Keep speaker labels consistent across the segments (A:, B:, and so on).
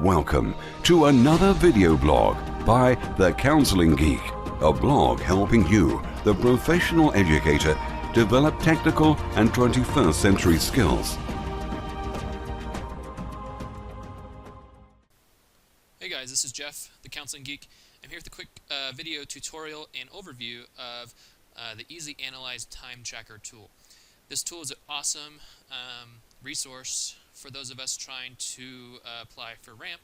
A: Welcome to another video blog by the Counselling Geek, a blog helping you, the professional educator, develop technical and 21st century skills.
B: Hey guys, this is Jeff, the Counselling Geek. I'm here with a quick video tutorial and overview of the EzAnalyze TimeTracker tool. This tool is an awesome resource for those of us trying to apply for RAMP,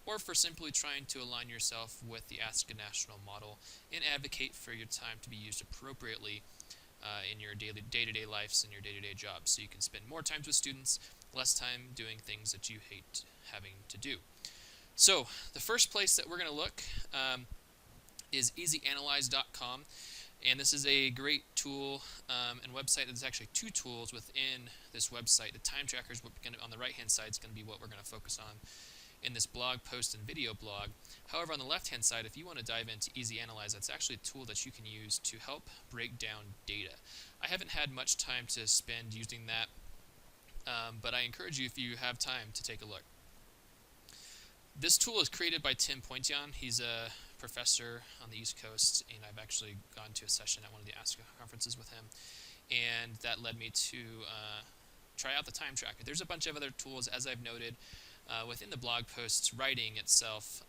B: or for simply trying to align yourself with the SCUTA National model and advocate for your time to be used appropriately in your day-to-day lives and your day-to-day jobs, so you can spend more time with students, less time doing things that you hate having to do. So the first place that we're going to look is EzAnalyze.com, and this is a great tool and website. There's actually two tools within this website. The time tracker is on the right-hand side is going to be what we're going to focus on in this blog post and video blog. However, on the left-hand side, if you want to dive into EzAnalyze, that's actually a tool that you can use to help break down data. I haven't had much time to spend using that, but I encourage you, if you have time, to take a look. This tool is created by Tim Pointian. He's a professor on the East Coast, and I've actually gone to a session at one of the ASCA conferences with him, and that led me to try out the time tracker. There's a bunch of other tools, as I've noted, within the blog post's writing itself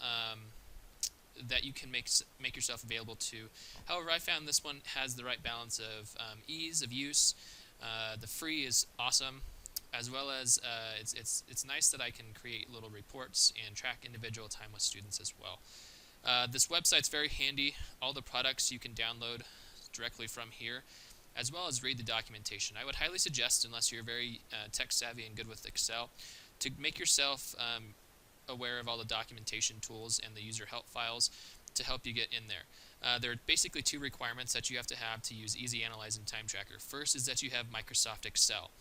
B: that you can make yourself available to. However, I found this one has the right balance of ease of use. The free is awesome, as well as it's nice that I can create little reports and track individual time with students as well. This website's very handy. All the products you can download directly from here, as well as read the documentation. I would highly suggest, unless you're very tech savvy and good with Excel, to make yourself aware of all the documentation tools and the user help files to help you get in there. There are basically two requirements that you have to use EzAnalyze and TimeTracker. First is that you have Microsoft Excel.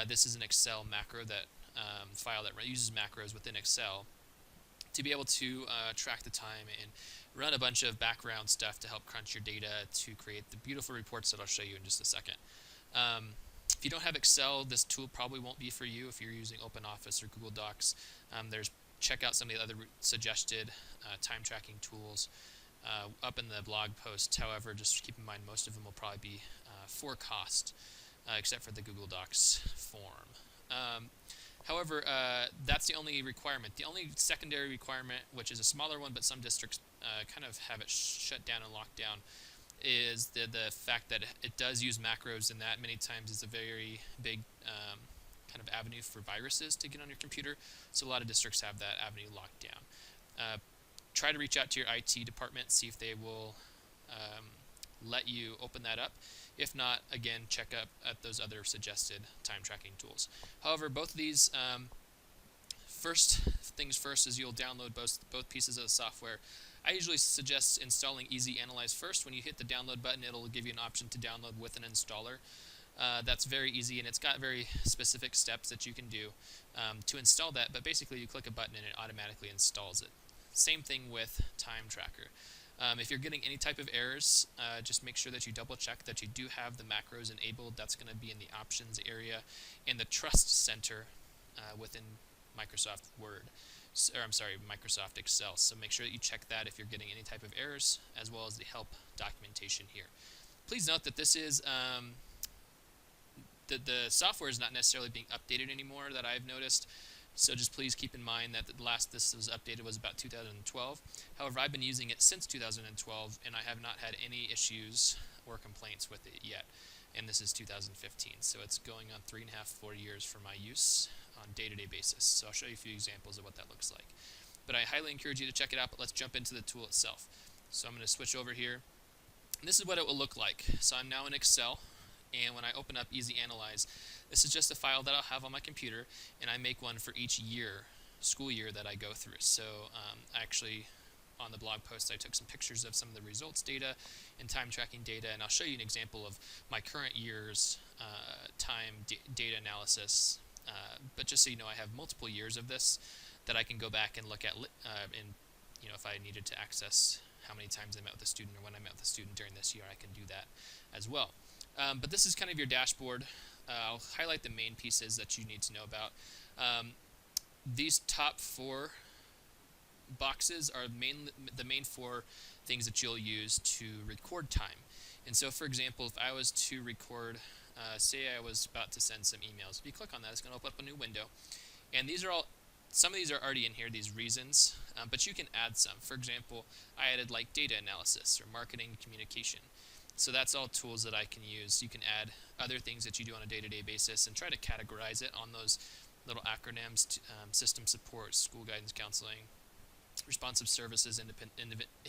B: This is an Excel macro that file that uses macros within Excel to be able to track the time and run a bunch of background stuff to help crunch your data to create the beautiful reports that I'll show you in just a second. If you don't have Excel, this tool probably won't be for you if you're using OpenOffice or Google Docs. Check out some of the other suggested time tracking tools up in the blog post. However, just keep in mind most of them will probably be for cost, except for the Google Docs form. However, that's the only requirement. The only secondary requirement, which is a smaller one, but some districts kind of have it shut down and locked down, is the fact that it does use macros, and that many times is a very big kind of avenue for viruses to get on your computer. So a lot of districts have that avenue locked down. Try to reach out to your IT department, see if they will let you open that up. If not, again, check up at those other suggested time tracking tools. However, both of these, first things first is you'll download both pieces of the software. I usually suggest installing EzAnalyze first. When you hit the download button, it'll give you an option to download with an installer. That's very easy, and it's got very specific steps that you can do to install that, but basically you click a button and it automatically installs it. Same thing with TimeTracker. If you're getting any type of errors, just make sure that you double check that you do have the macros enabled. That's going to be in the options area in the Trust Center within Microsoft Word. Microsoft Excel. So make sure that you check that if you're getting any type of errors, as well as the help documentation here. Please note that this is the software is not necessarily being updated anymore, that I've noticed. So just please keep in mind that the last this was updated was about 2012. However, I've been using it since 2012, and I have not had any issues or complaints with it yet. And this is 2015, so it's going on 3.5, 4 years for my use on a day-to-day basis. So I'll show you a few examples of what that looks like. But I highly encourage you to check it out, but let's jump into the tool itself. So I'm going to switch over here. And this is what it will look like. So I'm now in Excel, and when I open up EzAnalyze, this is just a file that I'll have on my computer, and I make one for each school year that I go through. So actually, on the blog post, I took some pictures of some of the results data and time tracking data, and I'll show you an example of my current year's time data analysis. But just so you know, I have multiple years of this that I can go back and look at, and if I needed to access how many times I met with a student or when I met with a student during this year, I can do that as well. But this is kind of your dashboard. I'll highlight the main pieces that you need to know about. These top four boxes are the main four things that you'll use to record time. And so, for example, if I was to record, say I was about to send some emails, if you click on that, it's going to open up a new window. And these are all, some of these are already in here, these reasons, but you can add some. For example, I added like data analysis or marketing communication. So that's all tools that I can use. You can add other things that you do on a day-to-day basis and try to categorize it on those little acronyms, system support, school guidance counseling, responsive services,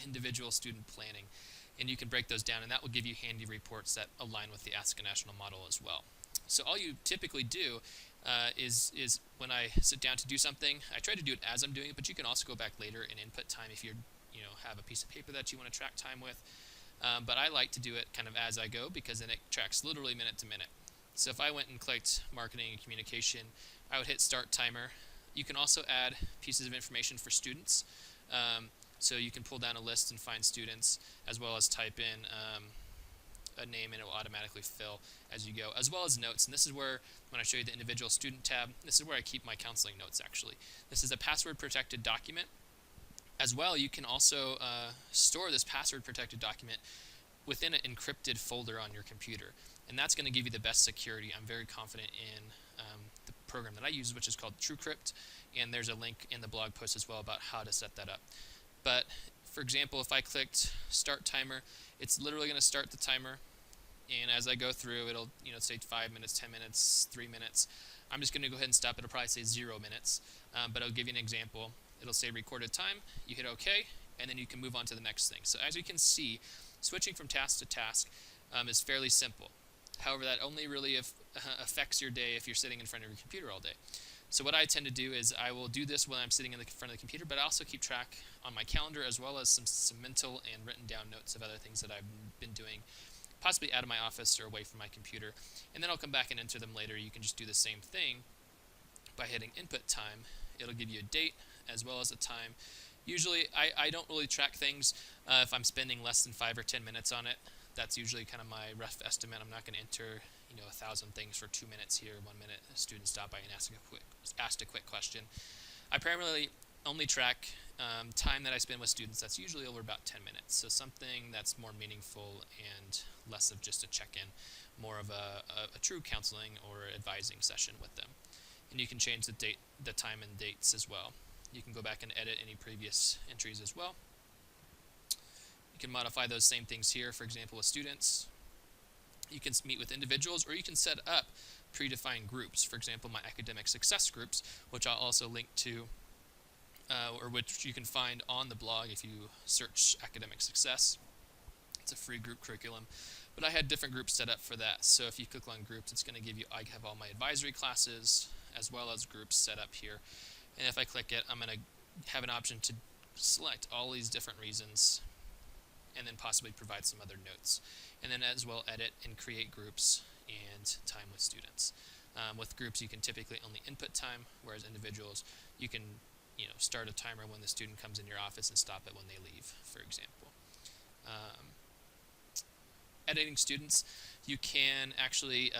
B: individual student planning. And you can break those down, and that will give you handy reports that align with the Ask a National model as well. So all you typically do is when I sit down to do something, I try to do it as I'm doing it, but you can also go back later and input time if you have a piece of paper that you want to track time with. But I like to do it kind of as I go, because then it tracks literally minute to minute. So if I went and clicked marketing and communication, I would hit start timer. You can also add pieces of information for students. So you can pull down a list and find students, as well as type in a name, and it will automatically fill as you go, as well as notes. And this is where, when I show you the individual student tab, this is where I keep my counseling notes actually. This is a password protected document. As well, you can also store this password protected document within an encrypted folder on your computer. And that's going to give you the best security. I'm very confident in the program that I use, which is called TrueCrypt, and there's a link in the blog post as well about how to set that up. But for example, if I clicked start timer, it's literally going to start the timer, and as I go through, it'll say 5 minutes, 10 minutes, 3 minutes. I'm just going to go ahead and stop. It'll probably say 0 minutes, but I'll give you an example. It'll say recorded time. You hit OK, and then you can move on to the next thing. So as you can see, switching from task to task is fairly simple. However, that only really affects your day if you're sitting in front of your computer all day. So what I tend to do is I will do this when I'm sitting in the front of the computer, but I also keep track on my calendar, as well as some mental and written down notes of other things that I've been doing, possibly out of my office or away from my computer. And then I'll come back and enter them later. You can just do the same thing by hitting input time. It'll give you a date as well as a time. Usually I don't really track things if I'm spending less than 5 or 10 minutes on it. That's usually kind of my rough estimate. I'm not going to enter 1,000 things for 2 minutes here, 1 minute a student stop by and asked a quick question. I primarily only track time that I spend with students. That's usually over about 10 minutes. So something that's more meaningful and less of just a check-in, more of a true counseling or advising session with them. And you can change the time and dates as well. You can go back and edit any previous entries as well. You can modify those same things here, for example, with students. You can meet with individuals, or you can set up predefined groups. For example, my academic success groups, which I'll also link to, or which you can find on the blog if you search academic success. It's a free group curriculum. But I had different groups set up for that. So if you click on groups, it's going to give you, I have all my advisory classes as well as groups set up here. And if I click it, I'm going to have an option to select all these different reasons and then possibly provide some other notes. And then as well edit and create groups and time with students. With groups, you can typically only input time, whereas individuals, you can start a timer when the student comes in your office and stop it when they leave, for example. Editing students, you can actually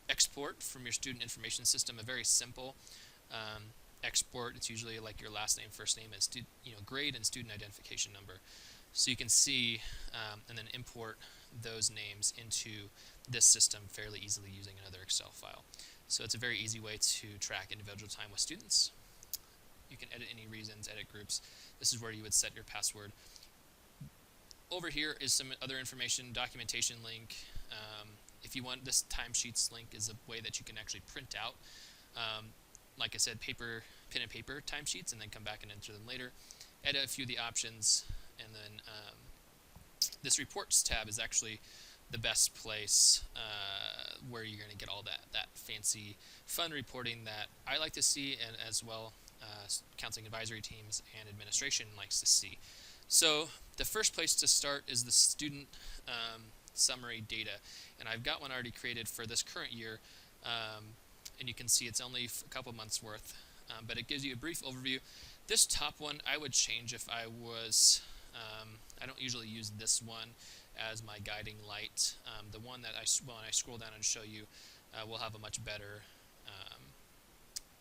B: export from your student information system a very simple export. It's usually like your last name, first name, and grade and student identification number. So you can see and then import those names into this system fairly easily using another Excel file. So it's a very easy way to track individual time with students. You can edit any reasons, edit groups. This is where you would set your password. Over here is some other information, documentation link. If you want, this timesheets link is a way that you can actually print out, like I said, pen and paper timesheets, and then come back and enter them later. Edit a few of the options, and then this reports tab is actually the best place where you're going to get all that fancy, fun reporting that I like to see, and as well counseling advisory teams and administration likes to see. So the first place to start is the student summary data, and I've got one already created for this current year, and you can see it's only a couple months worth, but it gives you a brief overview. This top one I would change if I was, I don't usually use this one as my guiding light. The one that when I scroll down and show you will have a much better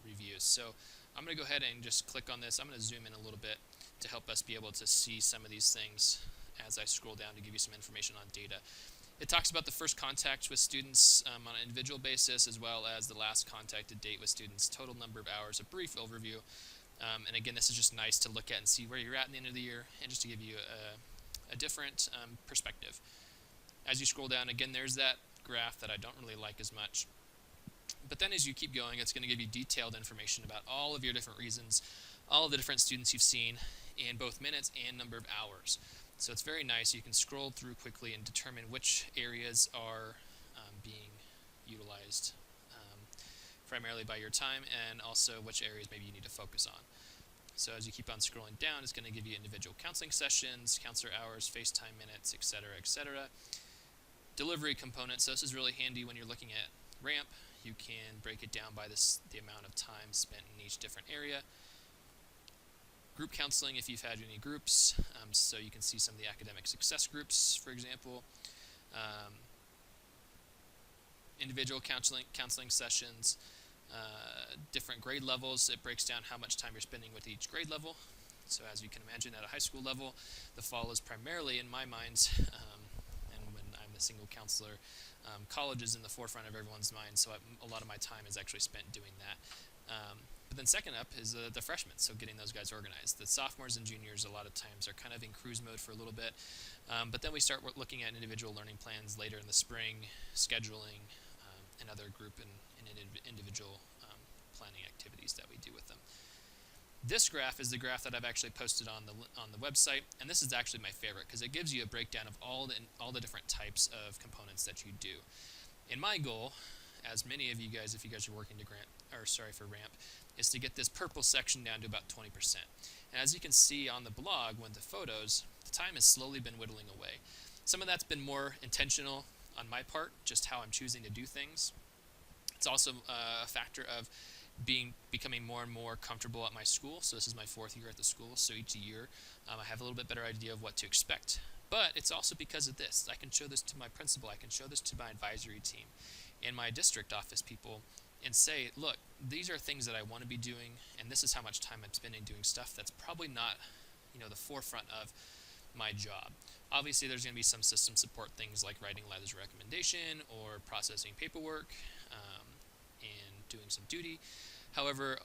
B: reviews. So I'm going to go ahead and just click on this. I'm going to zoom in a little bit to help us be able to see some of these things as I scroll down to give you some information on data. It talks about the first contact with students on an individual basis, as well as the last contacted date with students, total number of hours, a brief overview. And again, this is just nice to look at and see where you're at the end of the year, and just to give you a different perspective. As you scroll down, again, there's that graph that I don't really like as much. But then as you keep going, it's going to give you detailed information about all of your different reasons, all of the different students you've seen in both minutes and number of hours. So it's very nice. You can scroll through quickly and determine which areas are being utilized primarily by your time, and also which areas maybe you need to focus on. So as you keep on scrolling down, it's going to give you individual counseling sessions, counselor hours, FaceTime minutes, etc., etc. Delivery components. So this is really handy when you're looking at ramp. You can break it down by the amount of time spent in each different area. Group counseling, if you've had any groups, so you can see some of the academic success groups, for example. Individual counseling sessions, different grade levels. It breaks down how much time you're spending with each grade level. So as you can imagine, at a high school level, the fall is primarily, in my mind, and when I'm a single counselor, college is in the forefront of everyone's mind, so a lot of my time is actually spent doing that. But then second up is the freshmen, so getting those guys organized. The sophomores and juniors a lot of times are kind of in cruise mode for a little bit, but then we start looking at individual learning plans later in the spring, scheduling, and other group and individual planning activities that we do with them. This graph is the graph that I've actually posted on the website, and this is actually my favorite because it gives you a breakdown of all the different types of components that you do. And my goal, as many of you guys, if you guys are working for RAMP, is to get this purple section down to about 20%. And as you can see on the blog, with the photos, the time has slowly been whittling away. Some of that's been more intentional on my part, just how I'm choosing to do things. It's also a factor of becoming more and more comfortable at my school. So this is my 4th year at the school, so each year I have a little bit better idea of what to expect. But it's also because of this. I can show this to my principal, I can show this to my advisory team and my district office people and say, look, these are things that I want to be doing, and this is how much time I'm spending doing stuff that's probably not, the forefront of my job. Obviously, there's going to be some system support things like writing letters of recommendation or processing paperwork and doing some duty. However,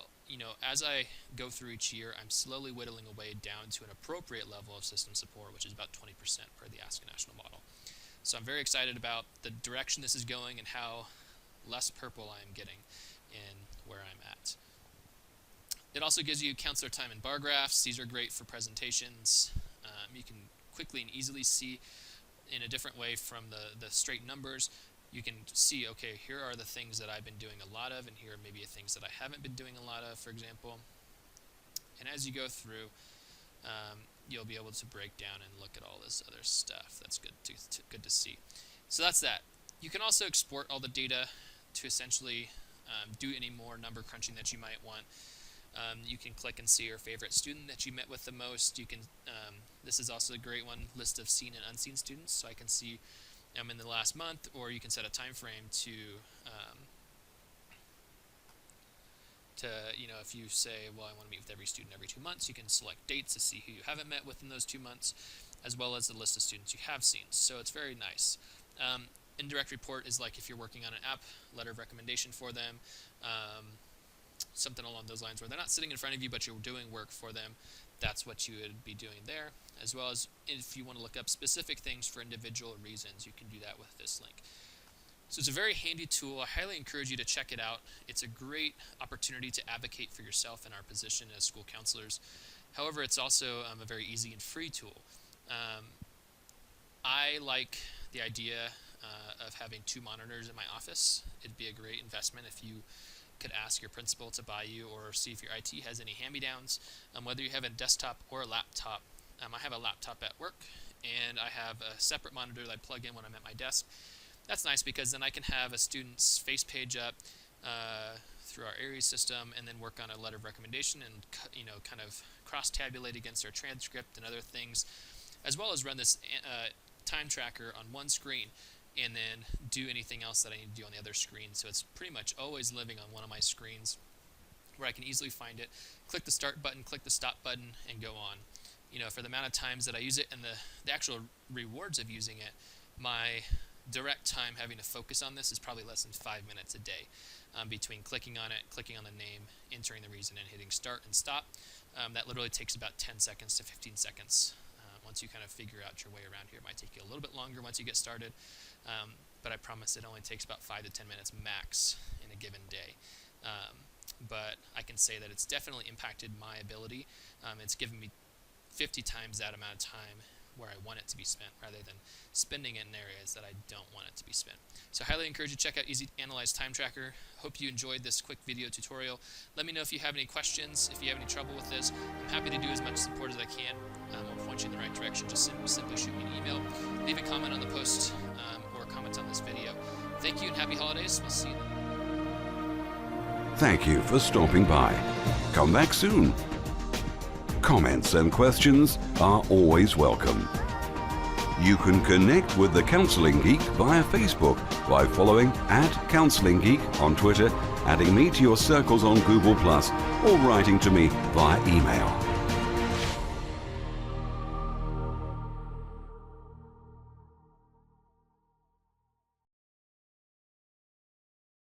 B: as I go through each year, I'm slowly whittling away down to an appropriate level of system support, which is about 20% per the Ask a National model. So I'm very excited about the direction this is going and how less purple I'm getting in where I'm at. It also gives you counselor time and bar graphs. These are great for presentations. You can quickly and easily see in a different way from the straight numbers. You can see, okay, here are the things that I've been doing a lot of, and here are maybe things that I haven't been doing a lot of, for example. And as you go through, you'll be able to break down and look at all this other stuff. That's good to see. So that's that. You can also export all the data to essentially do any more number crunching that you might want. You can click and see your favorite student that you met with the most. You can. This is also a great one, list of seen and unseen students, so I can see in the last month, or you can set a time frame to if you say, well, I want to meet with every student every 2 months, you can select dates to see who you haven't met within those 2 months, as well as the list of students you have seen. So it's very nice. Indirect report is like if you're working on an app, letter of recommendation for them, something along those lines where they're not sitting in front of you, but you're doing work for them. That's what you would be doing there, as well as if you want to look up specific things for individual reasons, you can do that with this link. So it's a very handy tool. I highly encourage you to check it out. It's a great opportunity to advocate for yourself in our position as school counselors. However, it's also a very easy and free tool. I like the idea of having 2 monitors in my office. It'd be a great investment if you could ask your principal to buy you, or see if your IT has any hand-me-downs, whether you have a desktop or a laptop. I have a laptop at work, and I have a separate monitor that I plug in when I'm at my desk. That's nice because then I can have a student's face page up through our Aries system, and then work on a letter of recommendation and kind of cross-tabulate against our transcript and other things, as well as run this time tracker on one screen and then do anything else that I need to do on the other screen. So it's pretty much always living on one of my screens. where I can easily find it, click the start button, click the stop button, and go on. For the amount of times that I use it and the actual rewards of using it, my direct time having to focus on this is probably less than 5 minutes a day, between clicking on it, clicking on the name, entering the reason, and hitting start and stop. That literally takes about 10 seconds to 15 seconds. Once you kind of figure out your way around here, it might take you a little bit longer once you get started, but I promise it only takes about 5 to 10 minutes max in a given day. But I can say that it's definitely impacted my ability. It's given me 50 times that amount of time where I want it to be spent, rather than spending it in areas that I don't want it to be spent. So I highly encourage you to check out EzAnalyze TimeTracker. Hope you enjoyed this quick video tutorial. Let me know if you have any questions, if you have any trouble with this. I'm happy to do as much support as I can. I'll point you in the right direction. Just simply shoot me an email, leave a comment on the post, or comment on this video. Thank you and happy holidays. We'll see you then.
A: Thank you for stopping by. Come back soon. Comments and questions are always welcome. You can connect with the Counselling Geek via Facebook by following @Counselling Geek on Twitter, adding me to your circles on Google+, or writing to me via email.